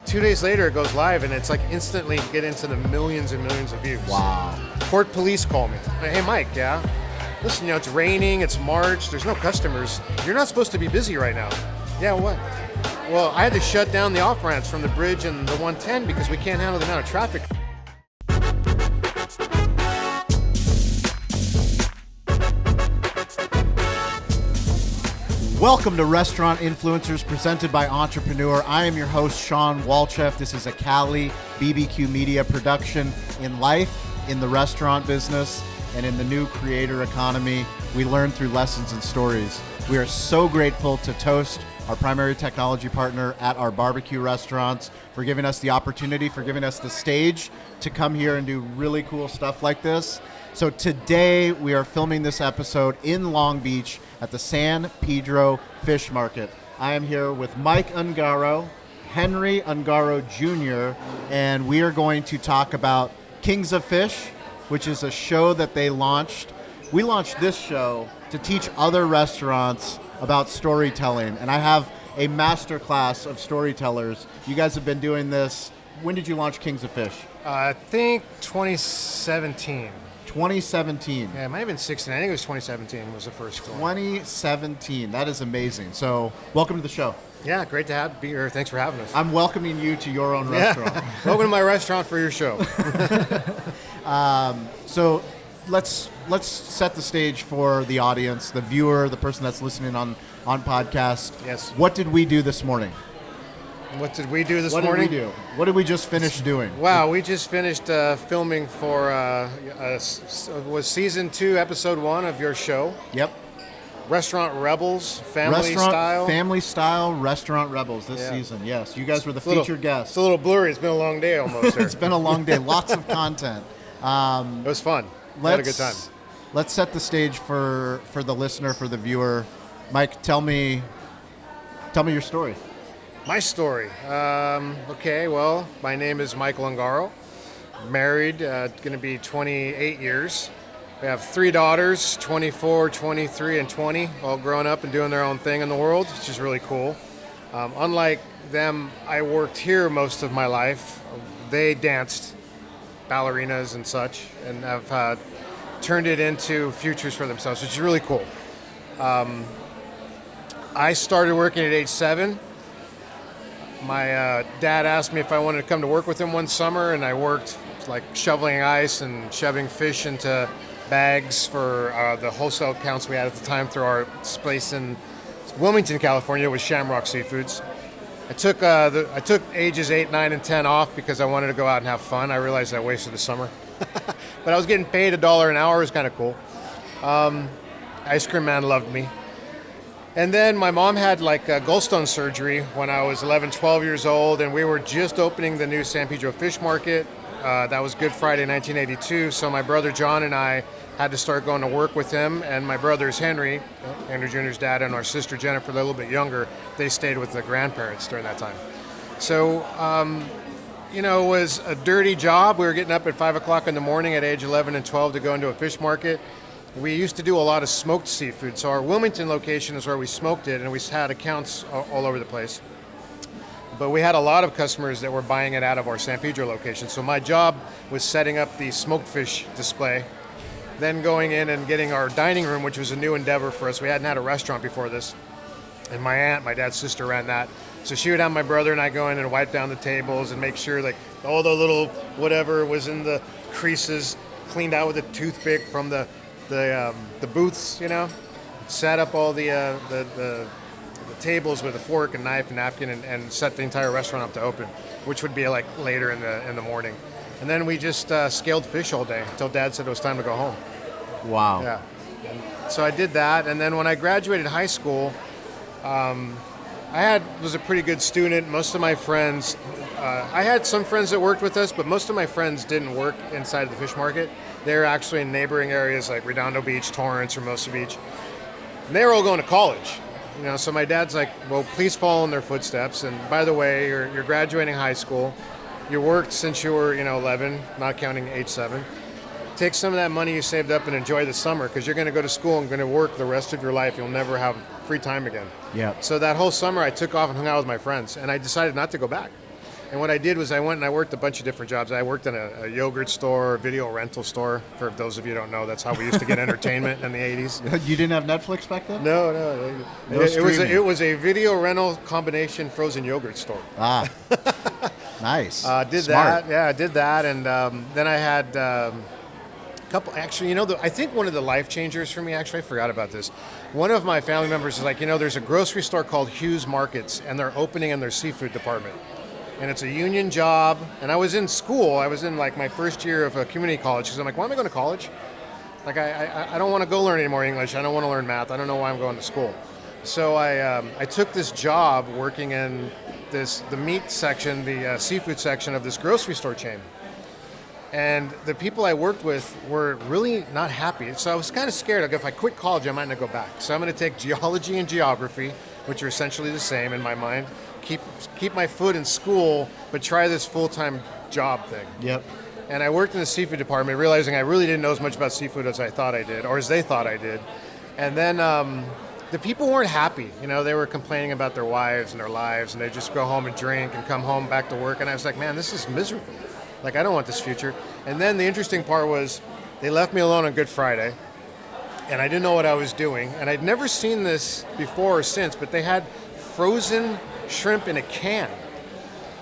2 days later, it goes live, and it's like instantly get into the millions and millions of views. Wow. Port Police call me. Hey, Mike, yeah? Listen, it's raining, it's March, there's no customers. You're not supposed to be busy right now. Yeah, what? Well, I had to shut down the off-ramps from the bridge and the 110 because we can't handle the amount of traffic. Welcome to Restaurant Influencers presented by Entrepreneur. I am your host, Sean Walchef. This is a Cali BBQ Media production. In life, in the restaurant business, and in the new creator economy, we learn through lessons and stories. We are so grateful to Toast, our primary technology partner at our barbecue restaurants, for giving us the opportunity, for giving us the stage to come here and do really cool stuff like this. So today we are filming this episode in Long Beach at the San Pedro Fish Market. I am here with Mike Ungaro, Henry Ungaro Jr., and we are going to talk about Kings of Fish, which is a show that they launched. We launched this show to teach other restaurants about storytelling, and I have a master class of storytellers. You guys have been doing this. When did you launch Kings of Fish? I think 2017. 2017. Yeah, it might have been 16. I think it was 2017 was the first one. 2017. That is amazing. So, welcome to the show. Yeah, great to be here. Thanks for having us. I'm welcoming you to your own restaurant. Welcome to my restaurant for your show. So, let's set the stage for the audience, the viewer, the person that's listening on podcast. Yes. What did we do this morning? What did we do this What morning? did we do? What did we just finish doing? Wow, we just finished filming for was season 2, episode 1 of your show, Yep. Restaurant Rebels, Family Style. Restaurant Rebels this season. Yes, you guys were the featured guests. It's a little blurry. It's been a long day almost. It's been a long day. Lots of content. It was fun. We had a good time. Let's set the stage for the listener, for the viewer. Mike, tell me your story. My story. Okay, well, my name is Michael Ungaro. Married, going to be 28 years. We have 3 daughters, 24, 23, and 20, all grown up and doing their own thing in the world, which is really cool. Unlike them, I worked here most of my life. They danced, ballerinas and such, and have turned it into futures for themselves, which is really cool. I started working at age 7. My dad asked me if I wanted to come to work with him one summer, and I worked like shoveling ice and shoving fish into bags for the wholesale accounts we had at the time through our place in Wilmington, California, with Shamrock Seafoods. I took ages 8, 9, and 10 off because I wanted to go out and have fun. I realized I wasted the summer. But I was getting paid $1 an hour. It was kind of cool. Ice Cream Man loved me. And then my mom had like gallstone surgery when I was 11, 12 years old, and we were just opening the new San Pedro Fish Market. That was Good Friday 1982, so my brother John and I had to start going to work with him, and my brothers Henry Jr.'s dad, and our sister Jennifer, a little bit younger, they stayed with the grandparents during that time. So, it was a dirty job. We were getting up at 5 o'clock in the morning at age 11 and 12 to go into a fish market. We used to do a lot of smoked seafood. So our Wilmington location is where we smoked it, and we had accounts all over the place. But we had a lot of customers that were buying it out of our San Pedro location. So my job was setting up the smoked fish display, then going in and getting our dining room, which was a new endeavor for us. We hadn't had a restaurant before this. And my aunt, my dad's sister, ran that. So she would have my brother and I go in and wipe down the tables and make sure like all the little whatever was in the creases cleaned out with a toothpick from the booths, set up all the tables with a fork and knife and napkin and set the entire restaurant up to open, which would be like later in the morning. And then we just scaled fish all day until Dad said it was time to go home. Wow. Yeah. And so I did that, and then when I graduated high school, was a pretty good student. Most of my friends, I had some friends that worked with us, but most of my friends didn't work inside of the fish market. They were actually in neighboring areas like Redondo Beach, Torrance, or Hermosa Beach. And they were all going to college. So my dad's like, well, please follow in their footsteps. And by the way, you're graduating high school. You worked since you were, 11, not counting age 7. Take some of that money you saved up and enjoy the summer, because you're going to go to school and going to work the rest of your life. You'll never have free time again. Yeah. So that whole summer I took off and hung out with my friends, and I decided not to go back. And what I did was I went and I worked a bunch of different jobs. I worked in a yogurt store, video rental store. For those of you who don't know, that's how we used to get entertainment in the 80s. You didn't have Netflix back then? No. No It was a video rental combination frozen yogurt store. Ah, nice. Did Smart. that. Yeah, I did that. And then I had a couple, actually, I think one of the life changers for me, actually, I forgot about this. One of my family members is like, there's a grocery store called Hughes Markets, and they're opening in their seafood department. And it's a union job. And I was in school. I was in like my first year of a community college. Because I'm like, why am I going to college? Like, I don't want to go learn any more English. I don't want to learn math. I don't know why I'm going to school. So I took this job working in the meat section, the seafood section of this grocery store chain. And the people I worked with were really not happy. So I was kind of scared. Like, if I quit college, I might not go back. So I'm going to take geology and geography, which are essentially the same in my mind. Keep my foot in school, but try this full-time job thing. Yep. And I worked in the seafood department, realizing I really didn't know as much about seafood as I thought I did, or as they thought I did. And then the people weren't happy. They were complaining about their wives and their lives, and they'd just go home and drink and come home back to work. And I was like, man, this is miserable. Like, I don't want this future. And then the interesting part was they left me alone on Good Friday, and I didn't know what I was doing. And I'd never seen this before or since, but they had frozen shrimp in a can.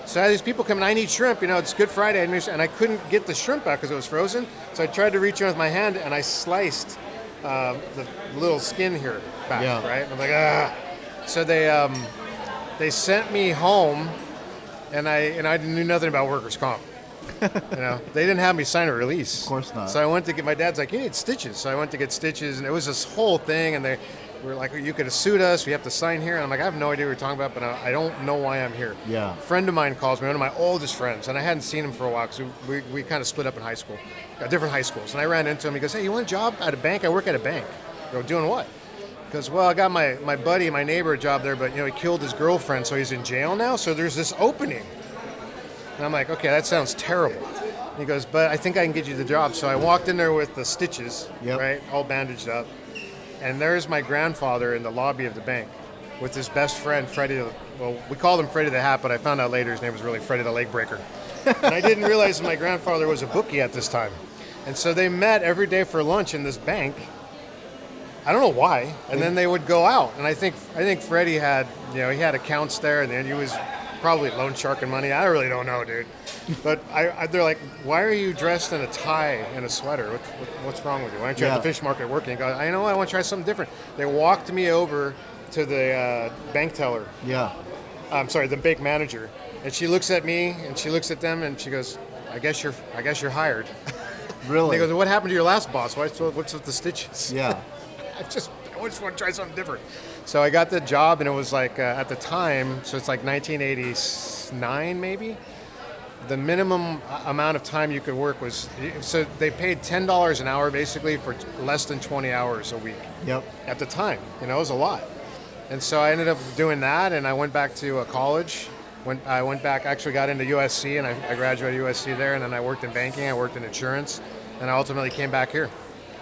So I had these people come in, I need shrimp, it's Good Friday, and I couldn't get the shrimp out because it was frozen. So I tried to reach in with my hand, and I sliced the little skin here back, right? And I'm like, ah. So they sent me home, and I knew nothing about workers' comp. They didn't have me sign a release. Of course not. So I went to get, my dad's like, you need stitches. So I went to get stitches, and it was this whole thing, and they were like, you could have sued us, we have to sign here. And I'm like, I have no idea what you're talking about, but I don't know why I'm here. Yeah. A friend of mine calls me, one of my oldest friends, and I hadn't seen him for a while because we kind of split up in high school, different high schools. And I ran into him, he goes, hey, you want a job at a bank? I work at a bank. I go, doing what? Because, well, I got my buddy, my neighbor a job there, but, he killed his girlfriend, so he's in jail now, so there's this opening. And I'm like, okay, that sounds terrible. And he goes, but I think I can get you the job. So I walked in there with the stitches, right, all bandaged up. And there's my grandfather in the lobby of the bank with his best friend, Freddie. Well, we called him Freddie the Hat, but I found out later his name was really Freddie the Leg Breaker. And I didn't realize my grandfather was a bookie at this time. And so they met every day for lunch in this bank. I don't know why. And then they would go out. And I think Freddie had, he had accounts there, and then he was probably loan sharking money. I really don't know, dude. But they're like, why are you dressed in a tie and a sweater? What's wrong with you? Why aren't you at the fish market working? He goes, I know, I want to try something different. They walked me over to the bank teller. Yeah. I'm sorry, the bank manager. And she looks at me and she looks at them and she goes, I guess you're hired. Really? And they go, what happened to your last boss? What's with the stitches? Yeah. I just want to try something different. So I got the job, and it was like at the time, so it's like 1989 maybe. The minimum amount of time you could work was, so they paid $10 an hour basically for less than 20 hours a week. Yep. At the time, it was a lot. And so I ended up doing that, and I went back to college. I went back, actually got into USC, and I graduated USC there, and then I worked in banking, I worked in insurance, and I ultimately came back here.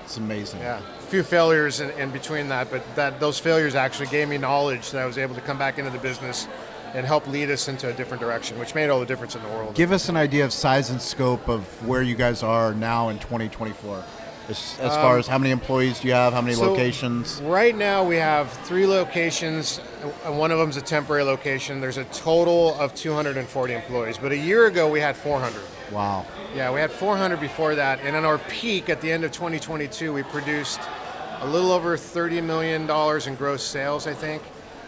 It's amazing. Yeah, a few failures in between that, but those failures actually gave me knowledge that I was able to come back into the business and help lead us into a different direction, which made all the difference in the world. Give us an idea of size and scope of where you guys are now in 2024. As far as how many employees do you have, how many locations? Right now we have 3 locations, and one of them is a temporary location. There's a total of 240 employees, but a year ago we had 400. Wow. Yeah, we had 400 before that, and in our peak at the end of 2022, we produced a little over $30 million in gross sales, I think,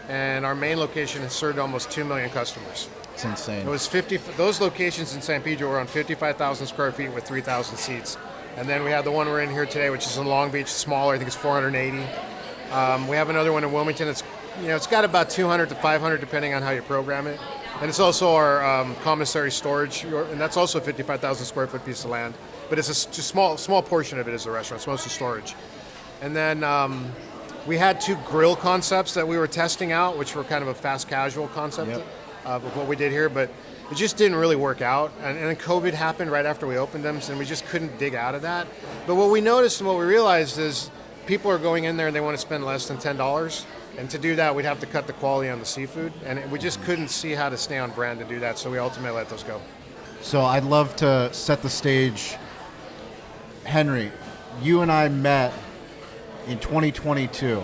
and our main location has served almost 2 million customers. It's insane. It was 50. Those locations in San Pedro were on 55,000 square feet with 3,000 seats. And then we have the one we're in here today, which is in Long Beach, smaller. I think it's 480. We have another one in Wilmington. It's got about 200 to 500 depending on how you program it. And it's also our commissary storage, and that's also a 55,000 square foot piece of land. But it's a small portion of it is a restaurant. It's mostly storage. And then we had 2 grill concepts that we were testing out, which were kind of a fast casual concept of what we did here, but it just didn't really work out. And then COVID happened right after we opened them, and we just couldn't dig out of that. But what we noticed and what we realized is people are going in there and they want to spend less than $10. And to do that, we'd have to cut the quality on the seafood, and we just couldn't see how to stay on brand to do that, so we ultimately let those go. So I'd love to set the stage. Henry, you and I met in 2022.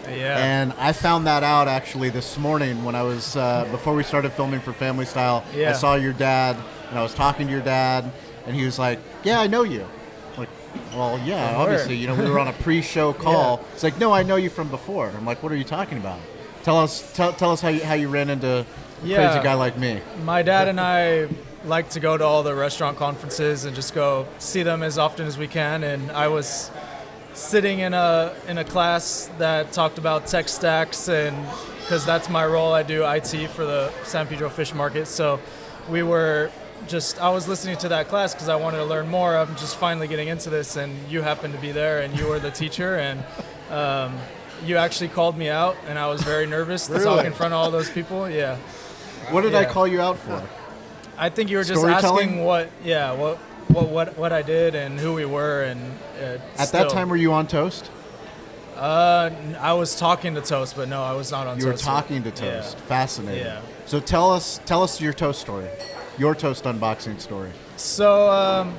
Yeah. And I found that out actually this morning when I was, before we started filming for Family Style. Yeah. I saw your dad, and I was talking to your dad, and he was like, yeah, I know you. I'm like, well, yeah, From obviously, where? you know, we were on a pre-show call. Yeah. It's like, no, I know you from before. I'm like, what are you talking about? Tell us how you ran into a Yeah. crazy guy like me. My dad and I like to go to all the restaurant conferences and just go see them as often as we can. And I was sitting in a class that talked about tech stacks, and because that's my role, I do IT for the San Pedro Fish Market. So I was listening to that class because I wanted to learn more. I'm just finally getting into this, and you happened to be there, and you were the teacher, and you actually called me out, and I was very nervous to talk Really? in front of all those people. Yeah. What did I Yeah. call you out for? I think you were just Storytelling? asking what I did and who we were, and At that time, were you on Toast? I was talking to Toast, but no, I was not on You were Toast. talking to Toast. Yeah. Fascinating. Yeah. So tell us your Toast story, your Toast unboxing story. So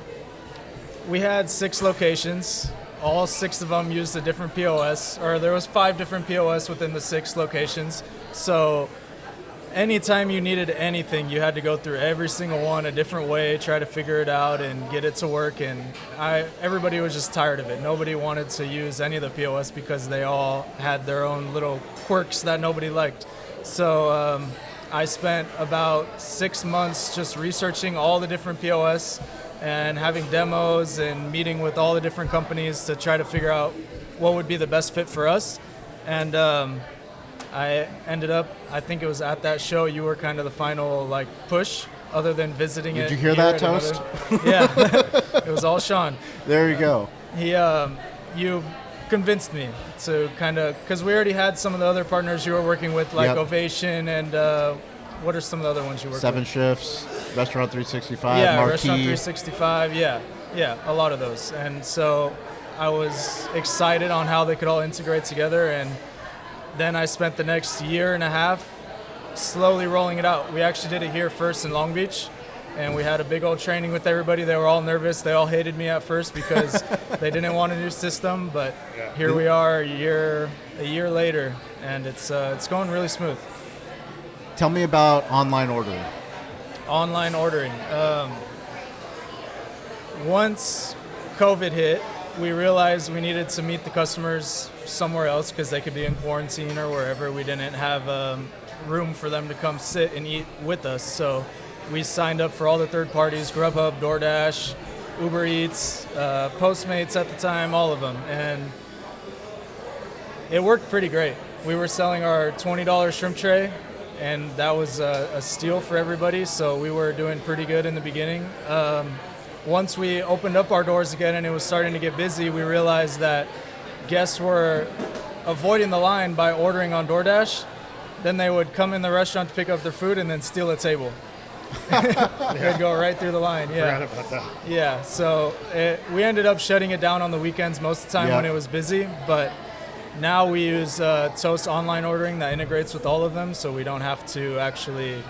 we had 6 locations. All 6 of them used a different POS, or there was 5 different POS within the 6 locations. So anytime you needed anything, you had to go through every single one a different way, try to figure it out and get it to work. And everybody was just tired of it. Nobody wanted to use any of the POS because they all had their own little quirks that nobody liked. So I spent about 6 months just researching all the different POS and having demos and meeting with all the different companies to try to figure out what would be the best fit for us. And I ended up, I think it was at that show, you were kind of the final push, other than visiting it. Did you hear here that, at Toast? Yeah, it was all Sean. There you go. You convinced me to kind of, because we already had some of the other partners you were working with, like Yep. Ovation, and what are some of the other ones you work 7 with? Shifts, Restaurant 365, Yeah, Marquee. Restaurant 365, yeah, a lot of those. And so I was excited on how they could all integrate together, and then I spent the next year and a half slowly rolling it out. We actually did it here first in Long Beach, and we had a big old training with everybody. They were all nervous. They all hated me at first because they didn't want a new system, but here we are a year later, and it's going really smooth. Tell me about online ordering. Online ordering. Once COVID hit, we realized we needed to meet the customers somewhere else because they could be in quarantine or wherever. We didn't have room for them to come sit and eat with us. So we signed up for all the third parties, Grubhub, DoorDash, Uber Eats, Postmates at the time, all of them. And it worked pretty great. We were selling our $20 shrimp tray, and that was a steal for everybody. So we were doing pretty good in the beginning. Once we opened up our doors again and it was starting to get busy, we realized that guests were avoiding the line by ordering on DoorDash. Then they would come in the restaurant to pick up their food and then steal a table. They'd go right through the line. Yeah. Forgot about that. Yeah, so we ended up shutting it down on the weekends most of the time Yeah. when it was busy, but now we use Toast online ordering that integrates with all of them, so we don't have to actually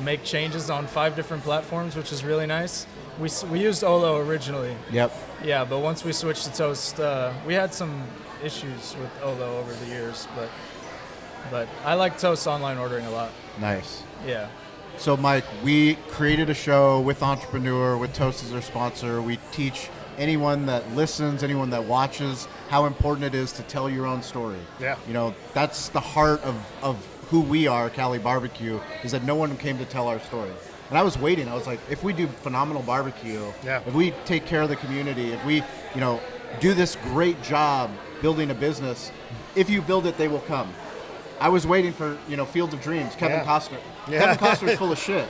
make changes on 5 different platforms, which is really nice. We used Olo originally, Yep. yeah, but once we switched to Toast, we had some issues with Olo over the years, but I like Toast online ordering a lot. Nice. Yeah. So, Mike, we created a show with Entrepreneur, with Toast as our sponsor. We teach anyone that listens, anyone that watches, how important it is to tell your own story. Yeah. You know, that's the heart of who we are, Cali Barbecue, is that no one came to tell our story. And I was waiting. I was like, if we do phenomenal barbecue, Yeah. if we take care of the community, if we, do this great job building a business, if you build it, they will come. I was waiting for, Field of Dreams, Kevin Yeah. Costner. Yeah. Kevin Costner's full of shit.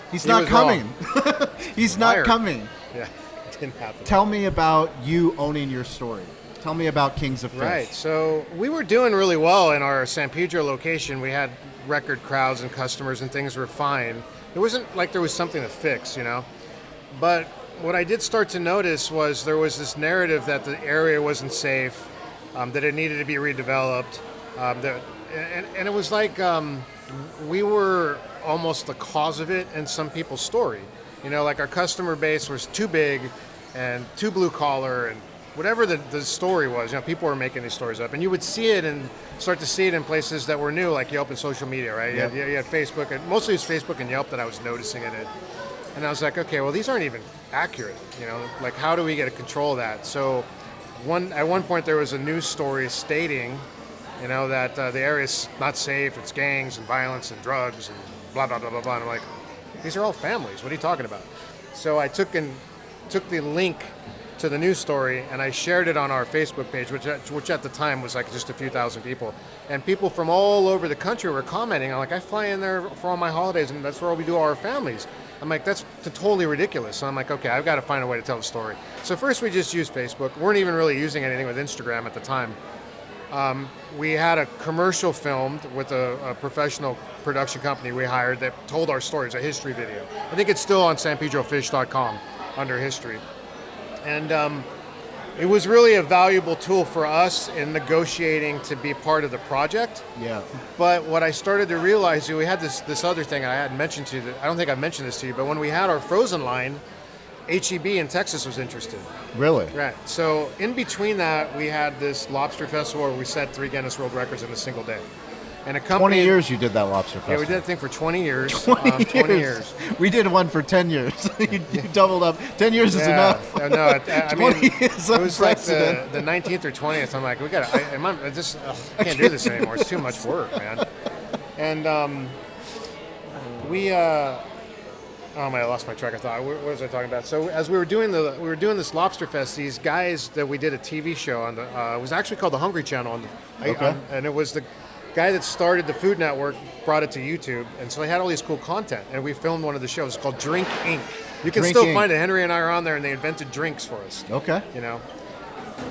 He's He not was coming. wrong. He's not Liar. coming. Yeah, it didn't happen. Tell me about you owning your story. Tell me about Kings of Fish. Right. So we were doing really well in our San Pedro location. We had record crowds and customers, and things were fine. It wasn't like there was something to fix, But what I did start to notice was there was this narrative that the area wasn't safe, that it needed to be redeveloped, and it was like we were almost the cause of it in some people's story. You know, like our customer base was too big and too blue collar and whatever the story was. You know, people were making these stories up, and you would see it and start to see it in places that were new, like Yelp and social media, right? Yep. You had Facebook, and mostly it was Facebook and Yelp that I was noticing in it. And I was like, okay, well, these aren't even accurate. You know, like how do we get a control of that? So at one point there was a news story stating, you know, that the area's not safe, it's gangs and violence and drugs and blah, blah, blah, blah, blah. And I'm like, these are all families. What are you talking about? So I took the link to the news story and I shared it on our Facebook page, which at the time was like just a few thousand people. And people from all over the country were commenting. I'm like, I fly in there for all my holidays and that's where we do all our families. I'm like, that's totally ridiculous. So I'm like, okay, I've got to find a way to tell the story. So first we just used Facebook. We weren't even really using anything with Instagram at the time. We had a commercial filmed with a professional production company we hired that told our story. It's a history video. I think it's still on sanpedrofish.com under history. And it was really a valuable tool for us in negotiating to be part of the project. Yeah. But what I started to realize, we had this other thing I hadn't mentioned to you. I don't think I mentioned this to you, but when we had our frozen line, H-E-B in Texas was interested. Really? Right. So in between that, we had this lobster festival where we set 3 Guinness World Records in a single day. And a company, 20 years you did that lobster festival. Yeah, we did that thing for 20 years. 20 years. We did one for 10 years. you doubled up. 10 years is enough. No, I mean, 20 is it was like unprecedented. the 19th or 20th. I'm like, I can't do this anymore. It's too much work, man. And oh man, I lost my track of thought. What was I talking about? So as we were doing this Lobster Fest, these guys that we did a TV show on, it was actually called the Hungry Channel, and it was the guy that started the Food Network brought it to YouTube, and so they had all these cool content, and we filmed one of the shows. It's called Drink Inc. You can Drink still Inc. find it. Henry and I are on there, and they invented drinks for us. Okay. You know,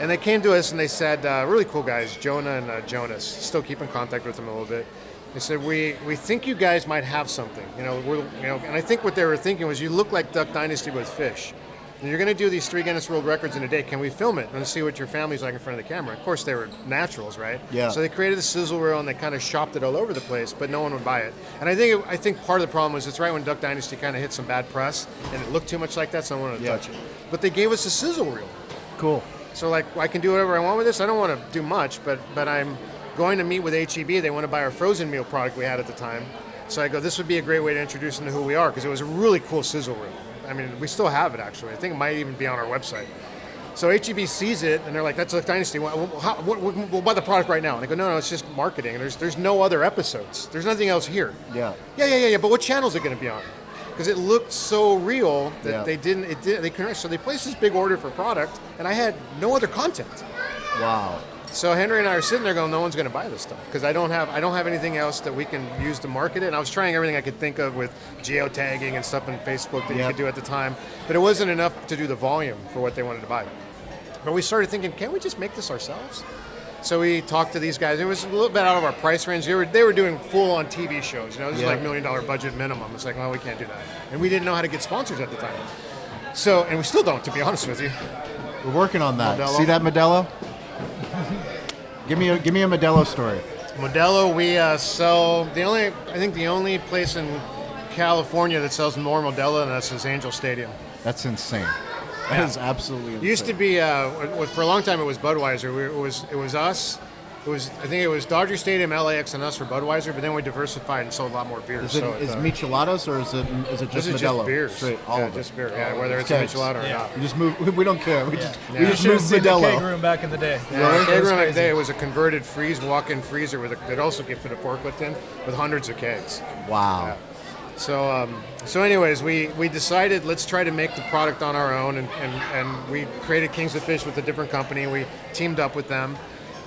and they came to us and they said, really cool guys, Jonah and Jonas. Still keep in contact with them a little bit. They said, we think you guys might have something. And I think what they were thinking was, you look like Duck Dynasty with fish. And you're going to do these 3 Guinness World Records in a day. Can we film it and see what your family's like in front of the camera? Of course, they were naturals, right? Yeah. So they created a sizzle reel and they kind of shopped it all over the place, but no one would buy it. And I think part of the problem was it's right when Duck Dynasty kind of hit some bad press and it looked too much like that, so no one would touch it. But they gave us a sizzle reel. Cool. So like, I can do whatever I want with this. I don't want to do much, but I'm going to meet with H-E-B. They want to buy our frozen meal product we had at the time. So I go, this would be a great way to introduce them to who we are, because it was a really cool sizzle reel. I mean, we still have it, actually. I think it might even be on our website. So H-E-B sees it, and they're like, that's Duck Dynasty. We'll buy the product right now. And I go, no, it's just marketing. There's no other episodes. There's nothing else here. Yeah. Yeah. But what channel is it going to be on? Because it looked so real that Yeah. they couldn't. So they placed this big order for product, and I had no other content. Wow. So Henry and I are sitting there going, no one's going to buy this stuff because I don't have anything else that we can use to market it. And I was trying everything I could think of with geotagging and stuff in Facebook that you could do at the time, but it wasn't enough to do the volume for what they wanted to buy. But we started thinking, can't we just make this ourselves? So we talked to these guys. It was a little bit out of our price range. They were doing full-on TV shows. This is like $1 million budget minimum. It's like, well, we can't do that. And we didn't know how to get sponsors at the time. So, and we still don't, to be honest with you. We're working on that. Modelo. See that Modelo? Give me a Modelo story. Modelo, we sell the only place in California that sells more Modelo than us is Angel Stadium. That's insane. That is absolutely insane. It used to be for a long time it was Budweiser. It was us. I think it was Dodger Stadium, LAX, and us for Budweiser. But then we diversified and sold a lot more beers. Is micheladas or is it just this is Modelo? just beers. Straight, all of it. Just beer. Yeah, whether it's Kegs. a michelada or not. We just move. We don't care. We just You move should have seen the keg Modelo. room back in the day. Yeah, It keg was room crazy. today, it was a converted walk-in freezer that also could fit a forklift in with hundreds of kegs. Wow. So anyways, we decided let's try to make the product on our own, and we created Kings of Fish with a different company. We teamed up with them,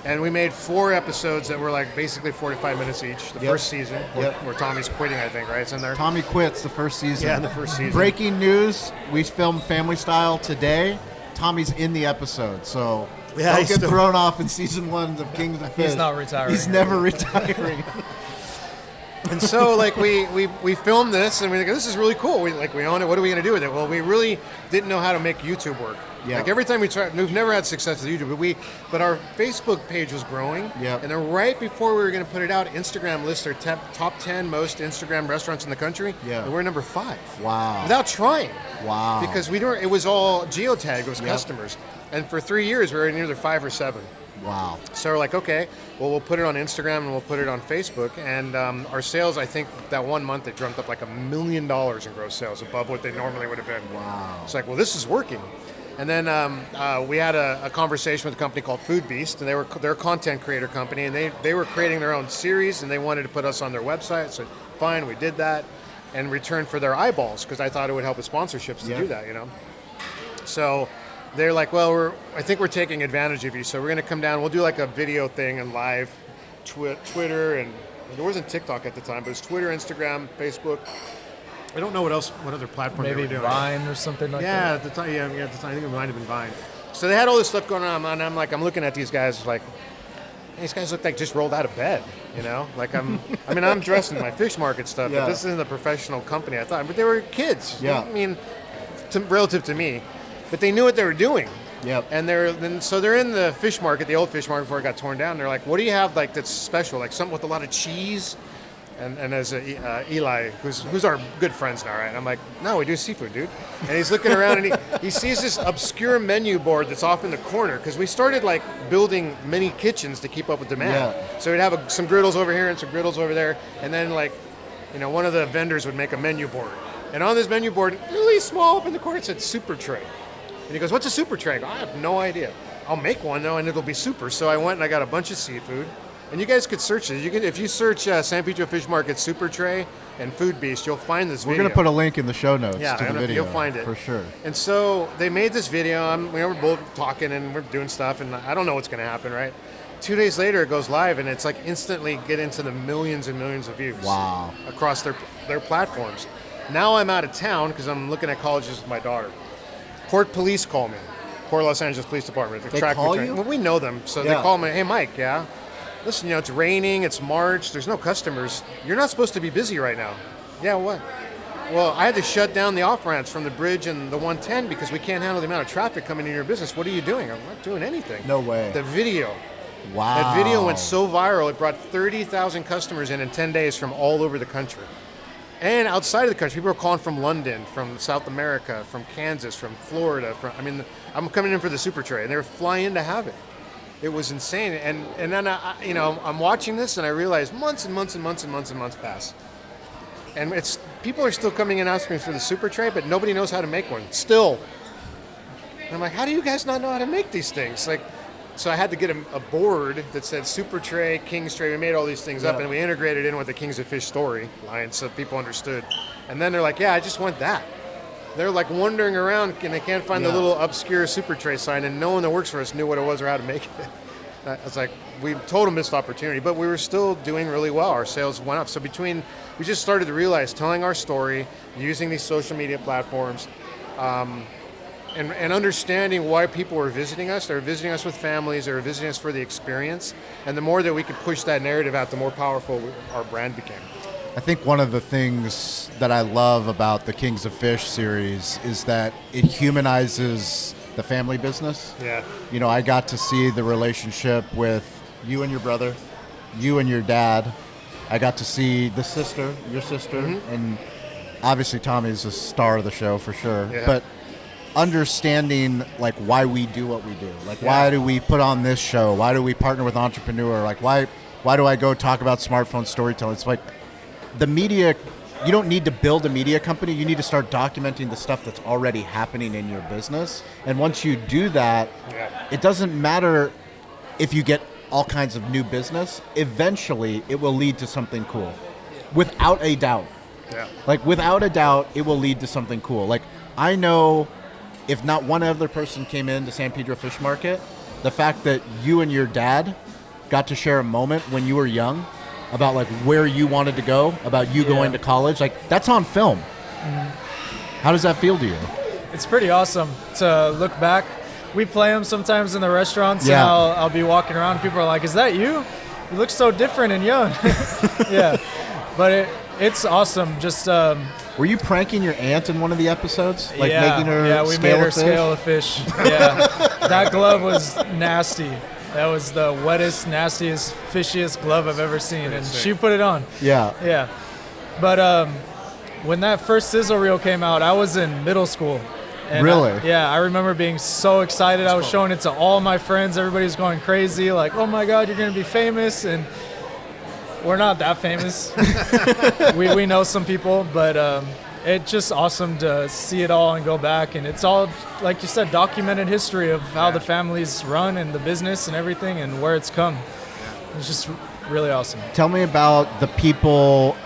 and we made 4 episodes that were like basically 45 minutes each. The first season, where Tommy's quitting, I think, right? It's in there. Tommy quits the first season. Yeah, the first season. Breaking news: we filmed Family Style today. Tommy's in the episode, so don't he's get still- thrown off in season 1 of Kings of Fish. He's not retiring. He's never retiring. And so like we filmed this and we like, this is really cool. We own it. What are we going to do with it? Well, we really didn't know how to make YouTube work. Yeah. Like every time we tried, we've never had success with YouTube, but our Facebook page was growing. Yeah. And then right before we were going to put it out, Instagram lists our top 10 most Instagram restaurants in the country. Yeah. And we're number 5. Wow. Without trying. Wow. Because we weren't. It was all geotagged. It was Yep. customers. And for 3 years, we were in either 5 or 7. Wow. So we're like, okay, well, we'll put it on Instagram and we'll put it on Facebook. And our sales, I think that one month, they jumped up like $1 million in gross sales above what they normally would have been. Wow. It's like, well, this is working. And then we had a conversation with a company called Food Beast, and they're a content creator company, and they were creating their own series, and they wanted to put us on their website. So fine, we did that in return for their eyeballs, because I thought it would help with sponsorships to do that, you know. So they're like, well, I think we're taking advantage of you, so we're going to come down. We'll do like a video thing and live Twitter, and there wasn't TikTok at the time, but it was Twitter, Instagram, Facebook. I don't know what other platform they Maybe were doing. Vine or something like Yeah, that. at the time, at the time, I think it might have been Vine. So they had all this stuff going on, and I'm looking at these guys like, these guys look like just rolled out of bed, you know? Like I'm dressed in my fish market stuff, Yeah. but this isn't a professional company, I thought. But they were kids. Yeah. I mean, relative to me, but they knew what they were doing. Yep. And so they're in the fish market, the old fish market before it got torn down. They're like, what do you have like that's special? Like something with a lot of cheese? And as Eli, who's our good friends now, right? And I'm like, no, we do seafood, dude. And he's looking around and he sees this obscure menu board that's off in the corner because we started like building mini kitchens to keep up with demand. Yeah. So we'd have some griddles over here and some griddles over there, and then like, you know, one of the vendors would make a menu board, and on this menu board, really small up in the corner, it said Super Tray. And he goes, what's a Super Tray? I go, I have no idea. I'll make one though, and it'll be super. So I went and I got a bunch of seafood. And you guys could search it. If you search San Pedro Fish Market Super Tray and Food Beast, you'll find this We're video. going to put a link in the show notes Yeah, to the video. you'll find it. For sure. And so they made this video. We're both talking and we're doing stuff, and I don't know what's going to happen, right? 2 days later, it goes live, and it's like instantly get into the millions and millions of views. Wow. Across their platforms. Now I'm out of town because I'm looking at colleges with my daughter. Port Police call me. Port Los Angeles Police Department. They call you? Well, we know them, so Yeah. they call me. Hey, Mike, yeah? Listen, it's raining, it's March, there's no customers. You're not supposed to be busy right now. Yeah, what? Well, I had to shut down the off-ramps from the bridge and the 110 because we can't handle the amount of traffic coming in your business. What are you doing? I'm not doing anything. No way. The video. Wow. That video went so viral, it brought 30,000 customers in 10 days from all over the country. And outside of the country, people are calling from London, from South America, from Kansas, from Florida. I'm coming in for the Super Tray, and they were flying in to have it. It was insane, and then I'm watching this, and I realize months and months and months and months and months pass, and people are still coming and asking me for the Super Tray, but nobody knows how to make one still. And I'm like, how do you guys not know how to make these things? Like, so I had to get a board that said Super Tray, King's Tray. We made all these things up, and we integrated in with the Kings of Fish story line, so people understood. And then they're like, yeah, I just want that. They're like wandering around and they can't find the little obscure Super Tray sign, and no one that works for us knew what it was or how to make it. It's like we total missed opportunity, but we were still doing really well. Our sales went up. So we just started to realize telling our story, using these social media platforms, and understanding why people were visiting us. They were visiting us with families. They were visiting us for the experience. And the more that we could push that narrative out, the more powerful our brand became. I think one of the things that I love about the Kings of Fish series is that it humanizes the family business. Yeah. You know, I got to see the relationship with you and your brother, you and your dad. I got to see the sister, your sister, and obviously Tommy's a star of the show for sure. Yeah. But understanding like why we do what we do. Like why do we put on this show? Why do we partner with Entrepreneur? Like why do I go talk about smartphone storytelling? It's like the media, you don't need to build a media company. You need to start documenting the stuff that's already happening in your business. And once you do that, it doesn't matter if you get all kinds of new business. Eventually, it will lead to something cool. Without a doubt. Yeah. Like, without a doubt, it will lead to something cool. Like, I know if not one other person came into San Pedro Fish Market, the fact that you and your dad got to share a moment when you were young about like where you wanted to go, about you going to college, like that's on film. How does that feel to you? It's pretty awesome to look back. We play them sometimes in the restaurants, Yeah. and I'll be walking around. People are like, "Is that you? You look so different and young." Yeah, But it's awesome. Just Were you pranking your aunt in one of the episodes? Like yeah, making her yeah, we scale made her a fish? scale a fish. Yeah, that glove was nasty. That was the wettest, nastiest, fishiest glove I've ever seen, and she put it on. Yeah. Yeah, but when that first sizzle reel came out, I was in middle school. And Really? I remember being so excited. I was showing it to all my friends. Everybody's going crazy, like, "Oh my God, you're gonna be famous!" And we're not that famous. we know some people, but it's just awesome to see it all and go back. And it's all, like you said, documented history of how the family's run and the business and everything and where it's come. It's just really awesome. Tell me about the people,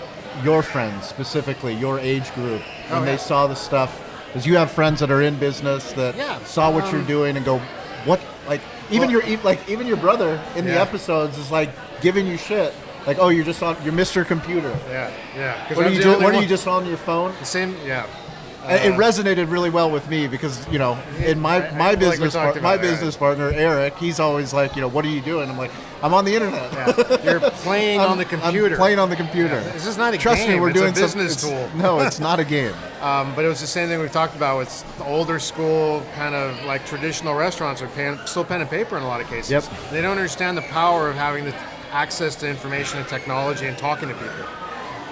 your friends specifically, your age group, when they saw the stuff. Because you have friends that are in business that saw what you're doing and go, what? Like even your brother in the episodes is like giving you shit. Like, oh, you're Mr. Computer. Yeah. What are you doing? What are you just on your phone? The same. Yeah. It resonated really well with me because, you know, in my business business partner Eric, he's always like, you know, what are you doing? I'm like, I'm on the internet. Yeah. You're playing on the computer. I'm playing on the computer. Yeah. This is not a Trust game. me, we're it's doing a business tool. No, it's not a game. But it was the same thing we've talked about with the older school, kind of like traditional restaurants are still pen and paper in a lot of cases. Yep. They don't understand the power of having the access to information and technology and talking to people.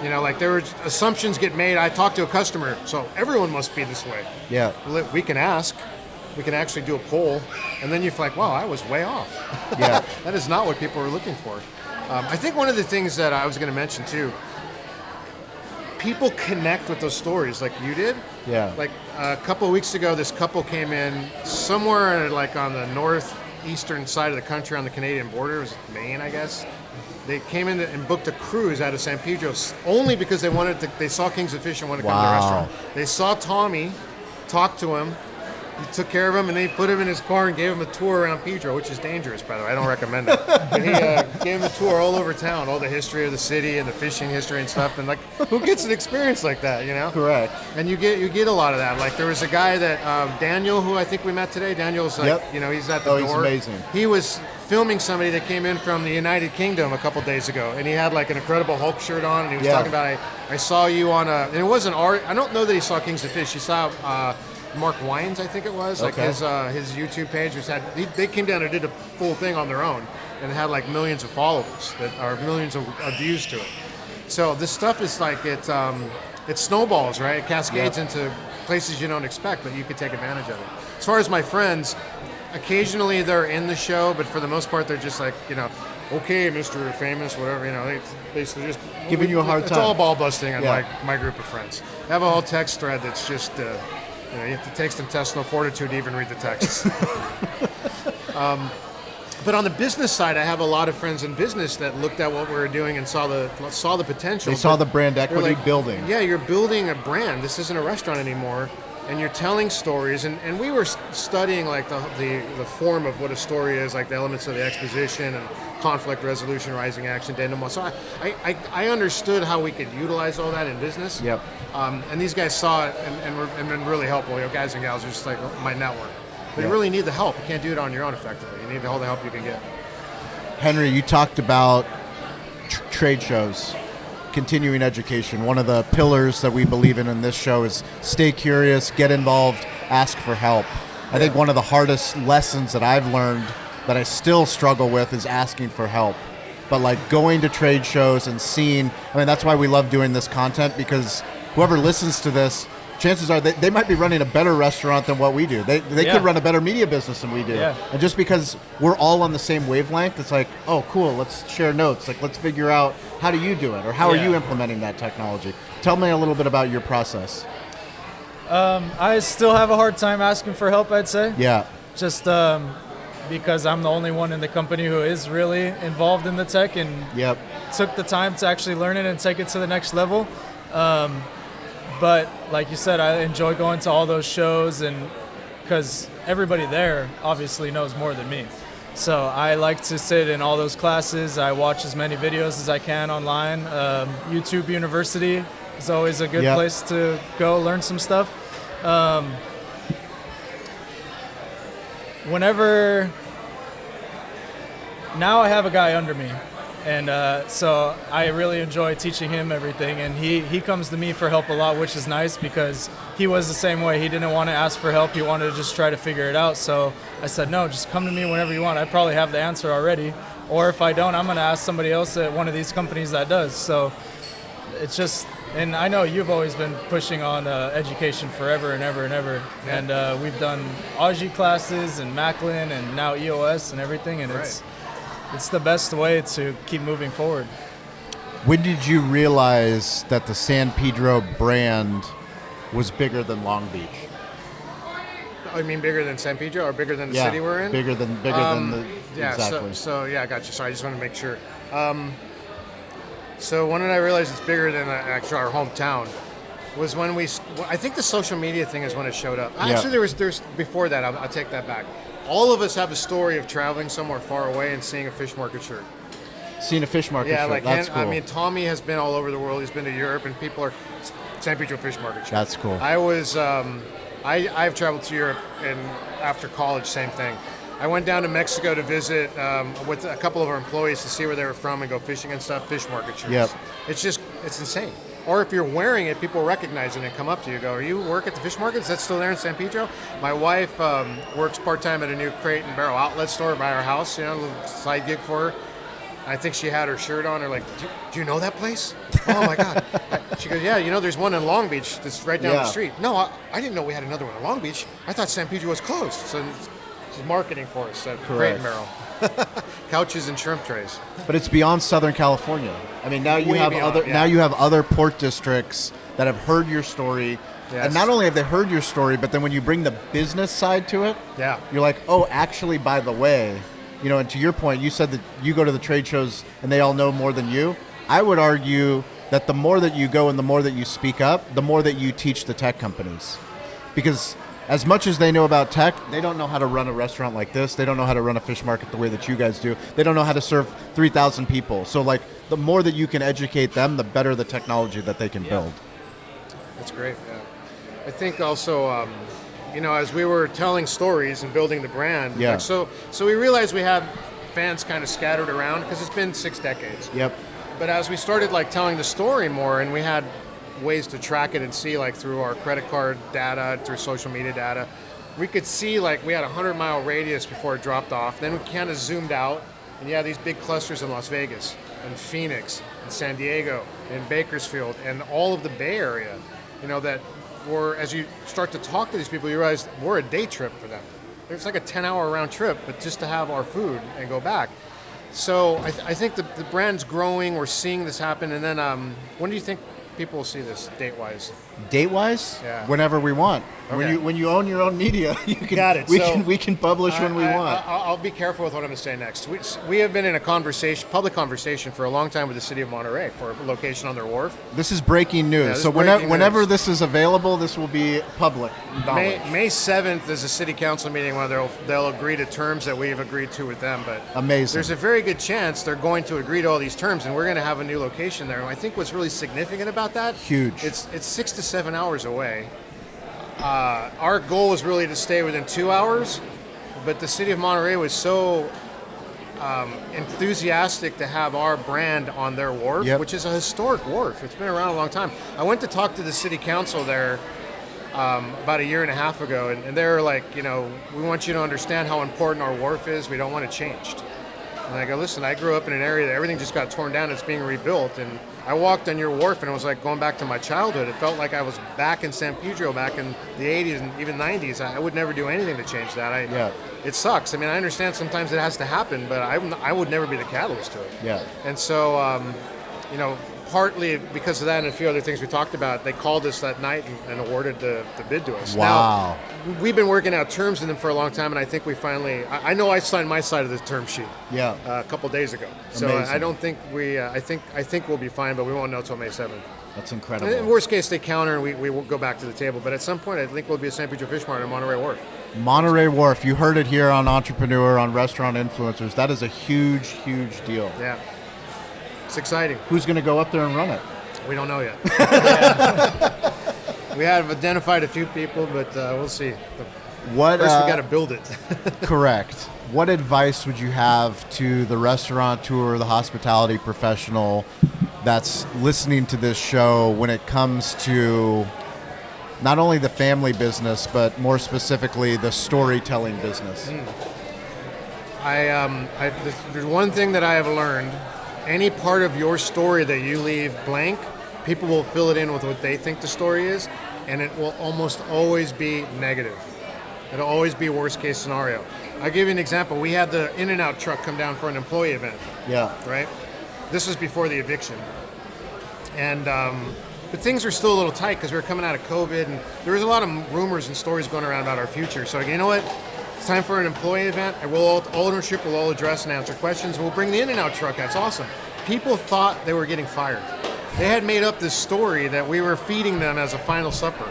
You know, like there were assumptions get made. I talked to a customer, so everyone must be this way. Yeah. We can ask. We can actually do a poll, and then you're like, wow, I was way off. Yeah. That is not what people were looking for. I think one of the things that I was going to mention too, people connect with those stories like you did. Yeah. Like a couple of weeks ago, this couple came in somewhere like on the northeastern side of the country on the Canadian border. It was Maine, I guess. They came in and booked a cruise out of San Pedro only because they saw Kings of Fish and wanted to come to the restaurant. They saw Tommy, talked to him, he took care of him, and they put him in his car and gave him a tour around Pedro, which is dangerous, by the way. I don't recommend it. But he gave him a tour all over town, all the history of the city and the fishing history and stuff. And like, who gets an experience like that, you know? Correct. And you get a lot of that. Like there was a guy that Daniel, who I think we met today. Daniel's like, you know, he's at the door. He's amazing. He was filming somebody that came in from the United Kingdom a couple days ago, and he had like an Incredible Hulk shirt on, and he was talking about, I saw you on and it wasn't art. I don't know that he saw Kings of Fish. He saw Mark Wines, I think it was, like his YouTube page, which they came down and did a full thing on their own, and had like millions of followers that are millions of views to it. So this stuff is like it snowballs, right? It cascades into places you don't expect, but you could take advantage of it. As far as my friends, occasionally they're in the show, but for the most part they're just like, you know, okay, Mr. Famous, whatever, you know, they basically just giving you a hard time. It's all ball busting on my group of friends. I have a whole text thread that's just, you know, you have to take some intestinal fortitude to even read the texts. But on the business side, I have a lot of friends in business that looked at what we were doing and saw the potential. They saw the brand equity building. Yeah, you're building a brand. This isn't a restaurant anymore. And you're telling stories, and we were studying like the form of what a story is, like the elements of the exposition and conflict resolution, rising action, denouement. So I understood how we could utilize all that in business. Yep. And these guys saw it and been really helpful. You know, guys and gals are just like my network. But you really need the help. You can't do it on your own effectively. You need all the help you can get. Henry, you talked about trade shows. Continuing education. One of the pillars that we believe in this show is stay curious, get involved, ask for help. I think one of the hardest lessons that I've learned that I still struggle with is asking for help. But like going to trade shows and seeing, I mean, that's why we love doing this content, because whoever listens to this, chances are they might be running a better restaurant than what we do. They could run a better media business than we do. Yeah. And just because we're all on the same wavelength, it's like, oh, cool, let's share notes. Like, let's figure out, how do you do it? Or how are you implementing that technology? Tell me a little bit about your process. I still have a hard time asking for help, I'd say. Yeah. Just because I'm the only one in the company who is really involved in the tech and took the time to actually learn it and take it to the next level. But like you said, I enjoy going to all those shows, and because everybody there obviously knows more than me. So I like to sit in all those classes. I watch as many videos as I can online. YouTube University is always a good place to go learn some stuff. Now I have a guy under me And so I really enjoy teaching him everything, and he comes to me for help a lot, which is nice because he was the same way. He didn't want to ask for help. He wanted to just try to figure it out. So I said, no, just come to me whenever you want. I probably have the answer already. Or if I don't, I'm going to ask somebody else at one of these companies that does. So it's just, and I know you've always been pushing on education forever and ever and ever. Yeah. And we've done Aji classes and Macklin and now EOS and everything. And Right. it's the best way to keep moving forward. When did you realize that the San Pedro brand was bigger than Long Beach? I mean, bigger than San Pedro or bigger than the city we're in? Bigger than the Yeah, exactly. so yeah, I got you. Sorry, I just want to make sure. So when did I realize it's bigger than actually our hometown? Was when I think the social media thing is when it showed up. Yeah. Actually, there's before that. I'll take that back. All of us have a story of traveling somewhere far away and seeing a fish market shirt. Seeing a fish market Yeah, shirt, like that's cool. I mean, Tommy has been all over the world. He's been to Europe, and people are San Pedro fish market shirt. That's cool. I was I've traveled to Europe, and after college, same thing. I went down to Mexico to visit with a couple of our employees to see where they were from and go fishing and stuff. Fish market shirts. Yep. It's insane. Or if you're wearing it, people recognize it and come up to you and go, "Are you work at the fish market? Is that still there in San Pedro?" My wife works part-time at a new crate and barrel outlet store by our house, a little side gig for her. I think she had her shirt on. Her like, do you know that place? Oh my God! She goes, yeah. There's one in Long Beach that's right down the street. No, I didn't know we had another one in Long Beach. I thought San Pedro was closed. So she's marketing for us at Crate and Barrel. Couches and shrimp trays. But it's beyond Southern California. I mean, now you Way have beyond, other yeah. now you have other port districts that have heard your story. Yes. And not only have they heard your story, but then when you bring the business side to it, Yeah. you're like, oh, actually, by the way, and to your point, you said that you go to the trade shows and they all know more than you. I would argue that the more that you go and the more that you speak up, the more that you teach the tech companies. Because as much as they know about tech, they don't know how to run a restaurant like this. They don't know how to run a fish market the way that you guys do. They don't know how to serve 3,000 people. So, the more that you can educate them, the better the technology that they can build. That's great. Yeah. I think also, as we were telling stories and building the brand, Yeah. so we realized we have fans kind of scattered around because it's been 6 decades. Yep. But as we started telling the story more, and we had ways to track it and see through our credit card data, through social media data, we could see we had a 100-mile radius before it dropped off. Then we kind of zoomed out, and you have these big clusters in Las Vegas and Phoenix and San Diego and Bakersfield and all of the Bay Area, that were, as you start to talk to these people, you realize we're a day trip for them. It's like a 10-hour round trip, but just to have our food and go back. So I think the brand's growing. We're seeing this happen. And then when do you think people will see this date-wise? Date-wise, Yeah. whenever we want. Okay. When you own your own media, you can, Got it. we can publish when we want. I'll be careful with what I'm going to say next. We have been in a public conversation for a long time with the city of Monterey for a location on their wharf. This is breaking news. Yeah, this so is breaking whenever news. this is available, this will be public knowledge. May 7th is a city council meeting where they'll agree to terms that we've agreed to with them. But Amazing. there's a very good chance they're going to agree to all these terms, and we're going to have a new location there. And I think what's really significant about that, Huge. It's 6 to 7 hours away. Our goal was really to stay within 2 hours, but the city of Monterey was so enthusiastic to have our brand on their wharf, Yep. which is a historic wharf. It's been around a long time. I went to talk to the city council there about a year and a half ago, and they were like, we want you to understand how important our wharf is. We don't want it changed. And I go, listen, I grew up in an area that everything just got torn down. It's being rebuilt. And I walked on your wharf, and it was like going back to my childhood. It felt like I was back in San Pedro back in the 80s and even 90s. I would never do anything to change that. Yeah. It sucks. I mean, I understand sometimes it has to happen, but I would never be the catalyst to it. Yeah. And so, partly because of that and a few other things we talked about, they called us that night and awarded the bid to us. Wow. Now, we've been working out terms with them for a long time, and I think we finally, I know I signed my side of the term sheet Yeah. a couple days ago. So Amazing. I don't think I think we'll be fine, but we won't know until May 7th. That's In incredible. worst case, they counter and we will go back to the table. But at some point, I think we'll be a San Pedro Fish Mart in Monterey Wharf. Monterey Wharf, you heard it here on Entrepreneur, on Restaurant Influencers. That is a huge, huge deal. Yeah. It's exciting. Who's going to go up there and run it? We don't know yet. We have identified a few people, but we'll see. What? First, we got to build it. Correct. What advice would you have to the restaurateur, the hospitality professional that's listening to this show when it comes to not only the family business, but more specifically the storytelling business? There's one thing that I have learned. Any part of your story that you leave blank, people will fill it in with what they think the story is, and it will almost always be negative. It'll always be worst case scenario. I'll give you an example. We had the In-N-Out truck come down for an employee event, Yeah. right? This was before the eviction. And but things were still a little tight because we were coming out of COVID, and there was a lot of rumors and stories going around about our future. So you know what? It's time for an employee event. All ownership will all address and answer questions. We'll bring the In-N-Out truck. That's awesome. People thought they were getting fired. They had made up this story that we were feeding them as a final supper.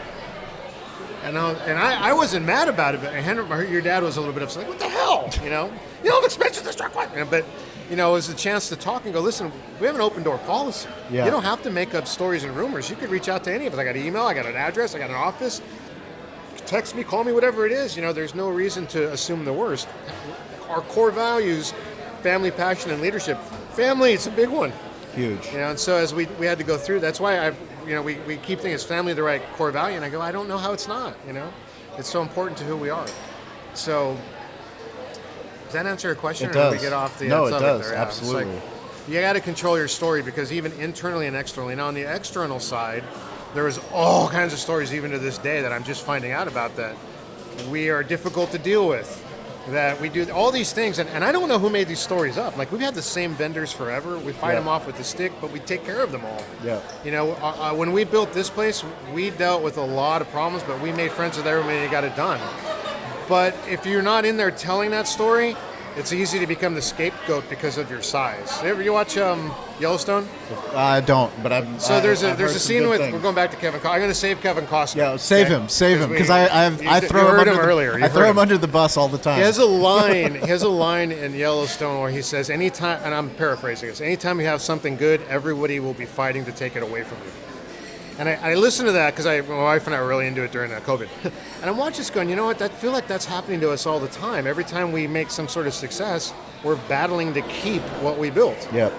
And I wasn't mad about it, but Henry, your dad was a little bit upset. Like, what the hell? You know how expensive this truck was. But it was a chance to talk and go, listen, we have an open door policy. Yeah. You don't have to make up stories and rumors. You could reach out to any of us. I got an email, I got an address, I got an office. Text me, call me, whatever it is. There's no reason to assume the worst. Our core values, family, passion, and leadership. Family, it's a big one. Huge. And so as we had to go through, that's why we keep thinking, is family the right core value? And I go, I don't know how it's not, It's so important to who we are. So, does that answer your question? It or does. Do we get off the No, it subject does. there? Yeah, Absolutely. it's like, you got to control your story because even internally and externally. Now, on the external side, there is all kinds of stories even to this day that I'm just finding out about that we are difficult to deal with. That we do all these things, and I don't know who made these stories up. Like, we've had the same vendors forever. We fight them off with the stick, but we take care of them all. Yeah. When we built this place, we dealt with a lot of problems, but we made friends with everybody and got it done. But if you're not in there telling that story, it's easy to become the scapegoat because of your size. You watch Yellowstone? I don't, but I'm. So there's I've a heard some scene good with. things. We're going back to Kevin. I'm going to save Kevin Costner. Yeah, save him because I you throw him heard under him the, earlier. I You've throw heard him under the bus all the time. He has a line. He has a line in Yellowstone where he says, "Anytime," and I'm paraphrasing this. Anytime you have something good, everybody will be fighting to take it away from you. And I listened to that because my wife and I were really into it during COVID. And I'm watching this going, you know what? I feel like that's happening to us all the time. Every time we make some sort of success, we're battling to keep what we built. Yep.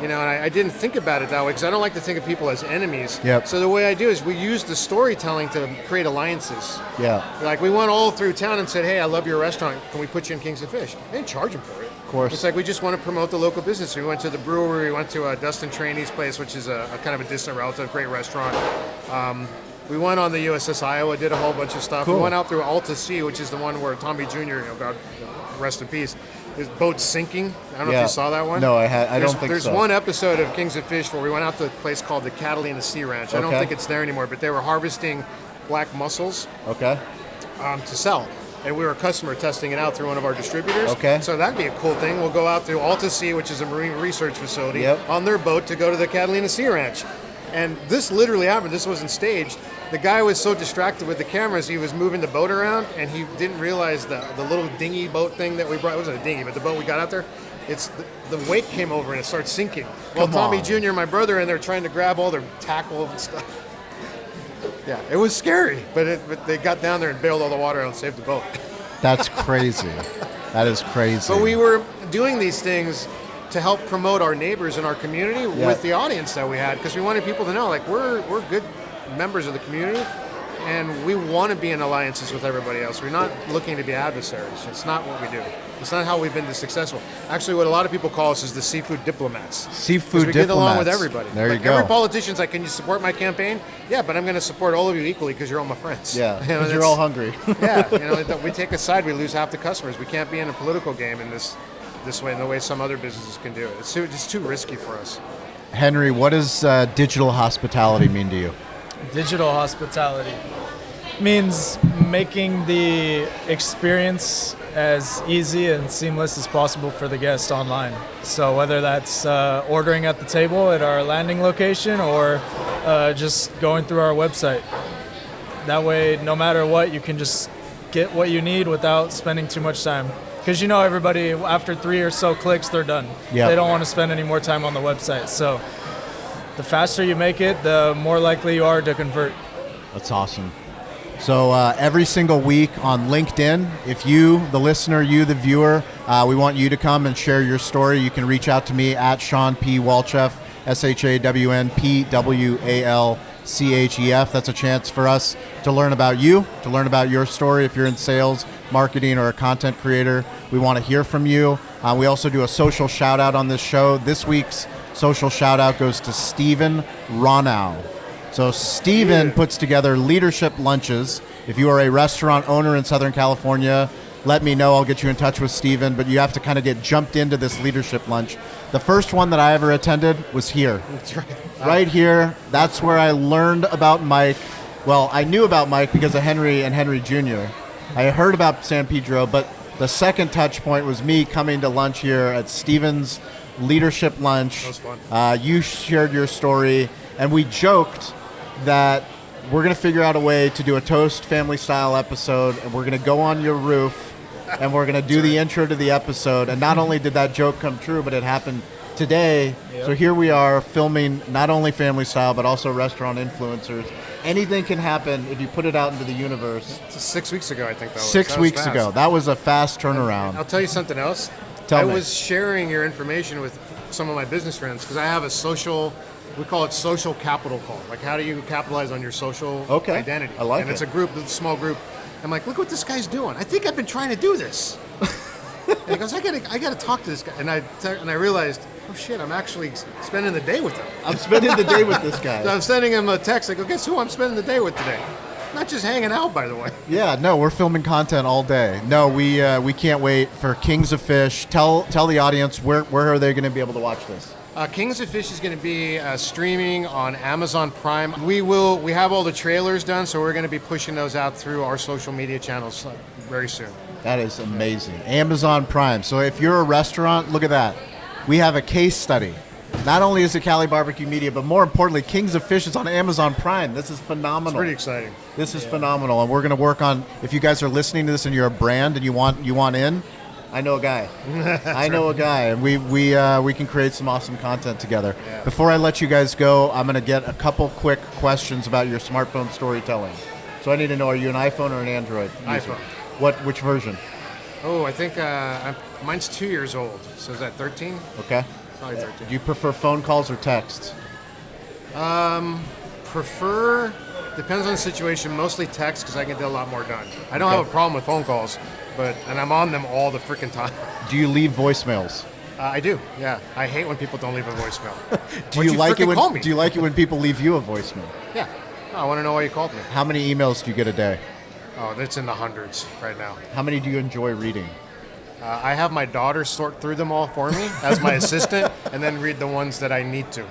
And I didn't think about it that way because I don't like to think of people as enemies. Yep. So the way I do is we use the storytelling to create alliances. Yeah. Like, we went all through town and said, hey, I love your restaurant. Can we put you in Kings of Fish? They didn't charge them for it. Of course. It's like we just want to promote the local business. We went to the brewery. We went to Dustin Trainey's place, which is a kind of a distant relative, great restaurant. We went on the USS Iowa, did a whole bunch of stuff. Cool. We went out through Alta Sea, which is the one where Tommy Jr., God rest in peace, his boat's sinking. I don't know if you saw that one. No, I don't think There's so. one episode of Kings of Fish where we went out to a place called the Catalina Sea Ranch. I don't Okay. think it's there anymore, but they were harvesting black mussels Okay. to sell. And we were customer testing it out through one of our distributors. Okay. So that'd be a cool thing. We'll go out to Alta Sea, which is a marine research facility, Yep. on their boat to go to the Catalina Sea Ranch. And this literally happened. This wasn't staged. The guy was so distracted with the cameras, he was moving the boat around, and he didn't realize the little dinghy boat thing that we brought. It wasn't a dinghy, but the boat we got out there, it's the wake came over and it started sinking. Well, Come Tommy on. Jr., my brother, and they're trying to grab all their tackle and stuff. Yeah, it was scary, but they got down there and bailed all the water out and saved the boat. That's crazy. That is crazy. But we were doing these things to help promote our neighbors in our community with the audience that we had, because we wanted people to know, like, we're good members of the community, and we want to be in alliances with everybody else. We're not looking to be adversaries. It's not what we do. It's not how we've been successful. Actually, what a lot of people call us is the seafood diplomats. Seafood we get along with diplomats. everybody. There you Like, go. Every politician's like, can you support my campaign? Yeah, but I'm going to support all of you equally because you're all my friends. Yeah, You know, because you're that's- all hungry. Yeah, we take a side, we lose half the customers. We can't be in a political game in this way, in the way some other businesses can do it. It's too risky for us. Henry, what does digital hospitality mean to you? Digital hospitality means making the experience as easy and seamless as possible for the guest online. So whether that's ordering at the table at our landing location or just going through our website. That way, no matter what, you can just get what you need without spending too much time. Because everybody, after 3 or so clicks, they're done. Yep. They don't want to spend any more time on the website. So the faster you make it, the more likely you are to convert. That's awesome. So every single week on LinkedIn, if you, the listener, you, the viewer, we want you to come and share your story. You can reach out to me at Sean P. Walchef, ShawnPWalchef. That's a chance for us to learn about you, to learn about your story. If you're in sales, marketing, or a content creator, we want to hear from you. We also do a social shout out on this show. This week's social shout out goes to Steven Ronau. So Steven puts together leadership lunches. If you are a restaurant owner in Southern California, let me know. I'll get you in touch with Steven, but you have to kind of get jumped into this leadership lunch. The first one that I ever attended was here. That's right. Right here. That's where I learned about Mike. Well, I knew about Mike because of Henry and Henry Jr. I heard about San Pedro, but the second touch point was me coming to lunch here at Steven's leadership lunch. That was fun. You shared your story, and we joked that we're going to figure out a way to do a Toast family style episode, and we're going to go on your roof and we're going to do the intro to the episode. And not only did that joke come true, but it happened today. Yep. So here we are filming not only family style, but also restaurant influencers. Anything can happen if you put it out into the universe. 6 weeks ago, I think that was. 6 That was weeks fast. ago. That was a fast turnaround. I'll tell you something else. Tell I me. was sharing your information with some of my business friends because I have a social, we call it social capital call. Like, how do you capitalize on your social Okay. identity? I like and it. it's a group, it's a small group. I'm like, look what this guy's doing. I think I've been trying to do this. And he goes, I gotta talk to this guy. And I realized, oh shit, I'm actually spending the day with him. I'm spending the day with this So guy. I'm sending him a text. I go, guess who I'm spending the day with today? Not just hanging out, by the way. Yeah, no, we're filming content all day. No, we can't wait for Kings of Fish. Tell the audience where are they going to be able to watch this? Kings of Fish is going to be streaming on Amazon Prime. We have all the trailers done, so we're going to be pushing those out through our social media channels very soon. That is amazing. Amazon Prime. So if you're a restaurant, look at that. We have a case study. Not only is it Cali Barbecue Media, but more importantly, Kings of Fish is on Amazon Prime. This is phenomenal. It's pretty exciting. This is phenomenal, and we're going to work on. If you guys are listening to this and you're a brand and you want in, I know a guy. I know a guy, and we can create some awesome content together. Yeah. Before I let you guys go, I'm going to get a couple quick questions about your smartphone storytelling. So I need to know: are you an iPhone or an Android user? iPhone. Which version? Oh, I think mine's 2 years old. So is that 13? Okay. Probably 13. Do you prefer phone calls or texts? Prefer, depends on the situation, mostly text because I can get a lot more done. I don't have a problem with phone calls, and I'm on them all the freaking time. Do you leave voicemails? I do, yeah. I hate when people don't leave a voicemail. Do you like it freaking call when me? Do you like it when people leave you a voicemail? Yeah. No, I want to know why you called me. How many emails do you get a day? Oh, that's in the hundreds right now. How many do you enjoy reading? I have my daughter sort through them all for me as my assistant and then read the ones that I need to.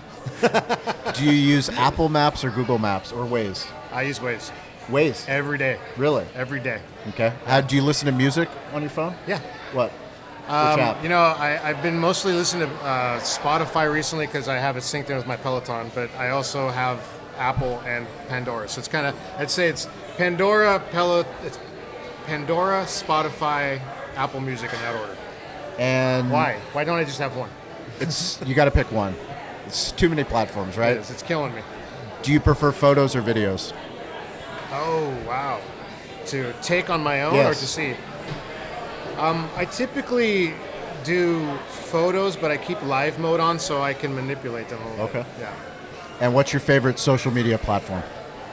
Do you use Apple Maps or Google Maps or Waze? I use Waze Waze. every day. Really? Every day. Okay. Do you listen to music on your phone? Yeah. What? Which app? You know, I've been mostly listening to Spotify recently because I have it synced in with my Peloton, but I also have Apple and Pandora. So it's kind of, I'd say it's Pandora, Spotify, Apple Music in that order. And Why? Why don't I just have one? It's you got to pick one. It's too many platforms, right? It is. It's killing me. Do you prefer photos or videos? Oh, wow. To take on my own Yes. or to see? I typically do photos, but I keep live mode on so I can manipulate them a little bit. Okay. Yeah. And what's your favorite social media platform?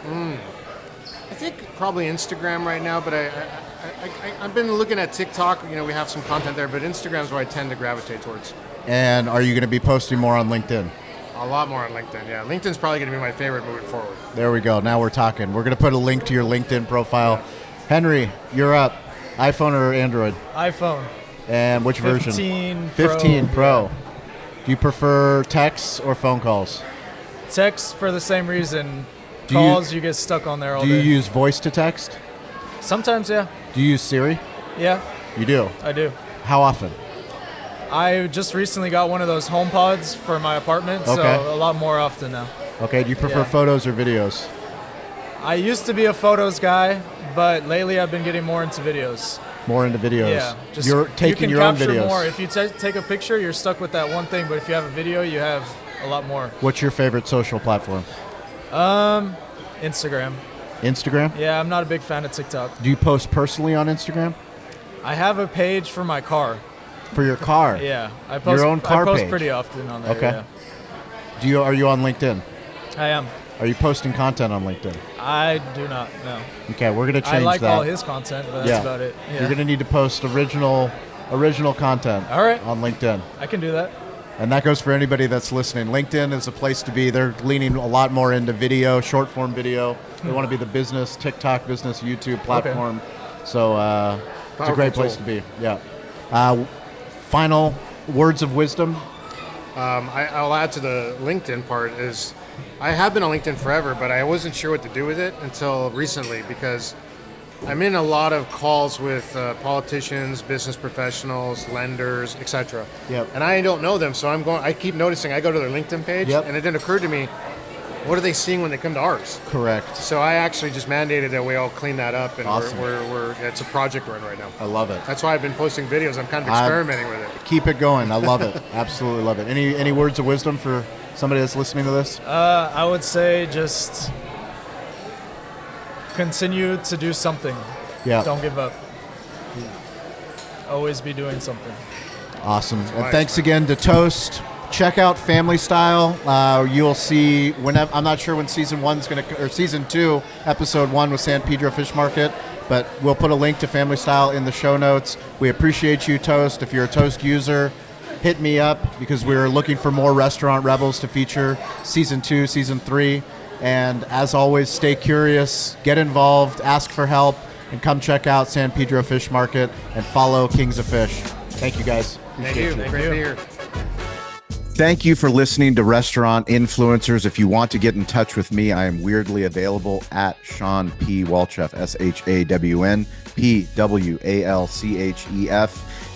I think probably Instagram right now, but I've been looking at TikTok. You know, we have some content there, but Instagram's where I tend to gravitate towards. And are you going to be posting more on LinkedIn? A lot more on LinkedIn, yeah. LinkedIn's probably going to be my favorite moving forward. There we go. Now we're talking. We're going to put a link to your LinkedIn profile. Henry, you're up. iPhone or Android? iPhone. And which version? 15 15 Pro. Pro. Do you prefer texts or phone calls? Text for the same reason. Do you- Calls, you get stuck on there all Do you day. use voice to text? Sometimes, yeah. Do you use Siri? Yeah, You do. I do. How often? I just recently got one of those home pods for my apartment, Okay. so a lot more often now. Okay, do you prefer Yeah. photos or videos? I used to be a photos guy, but lately I've been getting more into videos. More into videos. Yeah, just You're taking you your can own capture videos. more. If you take a picture, you're stuck with that one thing, but if you have a video, you have a lot more. What's your favorite social platform? Instagram. Instagram? Yeah, I'm not a big fan of TikTok. Do you post personally on Instagram? I have a page for my car. For your car? Yeah, I post. Your own car I post page? pretty often on there. Okay. Yeah. Are you on LinkedIn? I am. Are you posting content on LinkedIn? I do not. No. Okay, we're gonna change I like that. all his content, but that's about it. Yeah. You're gonna need to post original content. All right. On LinkedIn. I can do that. And that goes for anybody that's listening. LinkedIn is a place to be. They're leaning a lot more into video, short form video. They want to be the business, TikTok business, YouTube platform. So it's a great place to be. Yeah. Final words of wisdom. I'll add to the LinkedIn part is I have been on LinkedIn forever, but I wasn't sure what to do with it until recently because I'm in a lot of calls with politicians, business professionals, lenders, etc. Yep. And I don't know them, so I keep noticing. I go to their LinkedIn page, Yep. and it didn't occur to me, what are they seeing when they come to ours? Correct. So I actually just mandated that we all clean that up, and Awesome. it's a project we're in right now. I love it. That's why I've been posting videos. I'm kind of experimenting with it. Keep it going. I love it. Absolutely love it. Any words of wisdom for somebody that's listening to this? I would say just continue to do something. Yeah. Don't give up. Always be doing something. Awesome. And Right. thanks again to Toast. Check out Family Style. You'll see whenever. I'm not sure when season 1's going to, or season 2, episode 1 with San Pedro Fish Market, but we'll put a link to Family Style in the show notes. We appreciate you, Toast. If you're a Toast user, hit me up because we're looking for more Restaurant Rebels to feature season 2, season 3. And as always, stay curious, get involved, ask for help, and come check out San Pedro Fish Market and follow Kings of Fish. Thank you, guys. Thank you. Thank Great to you. be here. Thank you for listening to Restaurant Influencers. If you want to get in touch with me, I am weirdly available at Sean P. Walchef, ShawnPWalchef.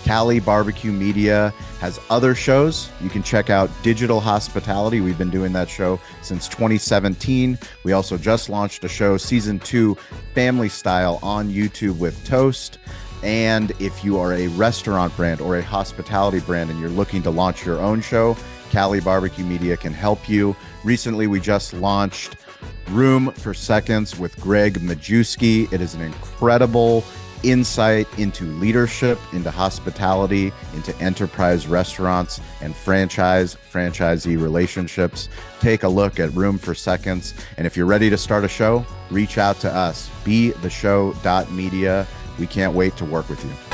Cali Barbecue Media has other shows. You can check out Digital Hospitality. We've been doing that show since 2017. We also just launched a show, season 2, Family Style, on YouTube with Toast. And if you are a restaurant brand or a hospitality brand and you're looking to launch your own show, Cali Barbecue Media can help you. Recently, we just launched Room for Seconds with Greg Majewski. It is an incredible insight into leadership, into hospitality, into enterprise restaurants and franchisee relationships. Take a look at Room for Seconds. And if you're ready to start a show, reach out to us, betheshow.media. We can't wait to work with you.